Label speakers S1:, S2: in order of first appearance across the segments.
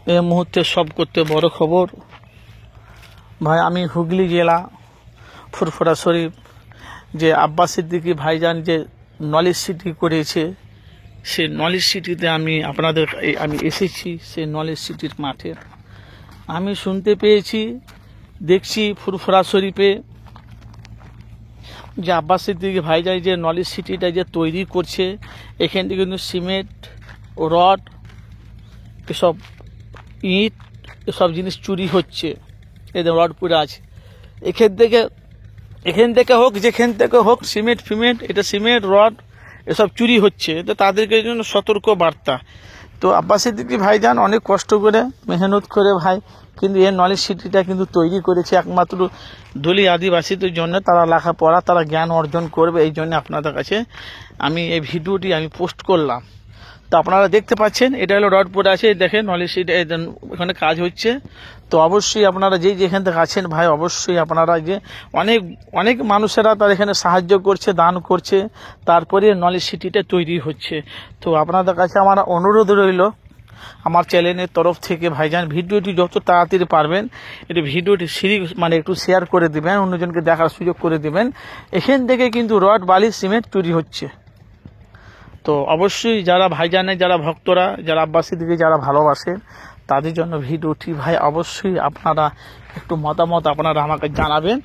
S1: এই মুহূর্তে সব করতে বড় খবর ভাই, আমি হুগলি জেলা ফুরফুরা শরীফ যে আব্বাস সিদ্দিকী ভাইজান যে নলেজ সিটি করেছে, সেই নলেজ সিটিতে আমি এসেছি। সেই নলেজ সিটির মাঠে আমি শুনতে পেয়েছি, দেখছি ফুরফুরা শরীফে যে আব্বাস সিদ্দিকী ভাইজান যে নলেজ সিটিটা যে তৈরি করছে, এখান থেকে কিন্তু সিমেন্ট, রড, এসব ইট, এসব জিনিস চুরি হচ্ছে। এদের রড পুরে আছে, এখান থেকে হোক, যেখান থেকে হোক, সিমেন্ট, এটা সিমেন্ট, রড এসব চুরি হচ্ছে। তো তাদেরকে জন্য সতর্ক বার্তা। তো আব্বাস সিদ্দিকী ভাইজান অনেক কষ্ট করে, মেহনত করে ভাই কিন্তু এই নলেজ সিটিটা কিন্তু তৈরি করেছে একমাত্র দলিত আদিবাসীদের জন্য। তারা লেখাপড়া, তারা জ্ঞান অর্জন করবে, এই জন্য আপনাদের কাছে আমি এই ভিডিওটি পোস্ট করলাম। তো আপনারা দেখতে পাচ্ছেন, এটা হলো রড পড়ে আছে, দেখেন নলেজ সিটি এখানে কাজ হচ্ছে। তো অবশ্যই আপনারা যেখান থেকে আছেন ভাই, অবশ্যই আপনারা যে অনেক মানুষেরা তার এখানে সাহায্য করছে, দান করছে, তারপরে নলেজ সিটিটা তৈরি হচ্ছে। তো আপনাদের কাছে আমার অনুরোধ রইল, আমার চ্যানেলের তরফ থেকে ভাইজান ভিডিওটি যত তাড়াতাড়ি পারবেন একটু ভিডিওটি একটু শেয়ার করে দিবেন, অন্যজনকে দেখার সুযোগ করে দিবেন। এখান থেকে কিন্তু রড, বালি, সিমেন্ট চুরি হচ্ছে। তো অবশ্যই যারা ভাইজানের, যারা ভক্তরা, যারা আব্বাস সিদ্দিকীকে যারা ভালোবাসেন, তাদের জন্য ভিডিওটি ভাই অবশ্যই আপনারা একটু মতামত আপনারা আমাকে জানাবেন।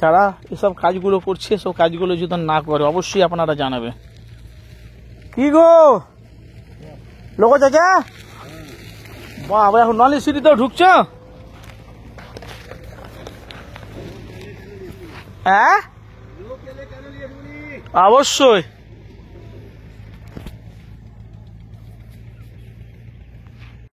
S1: যারা এসব কাজগুলো করছে, এসব কাজগুলো যদি না করে অবশ্যই আপনারা জানাবেন। কি গো লোক চাচা, বাবা এখন নলেজ সিটিতেও ঢুকছ? হ্যাঁ অবশ্যই।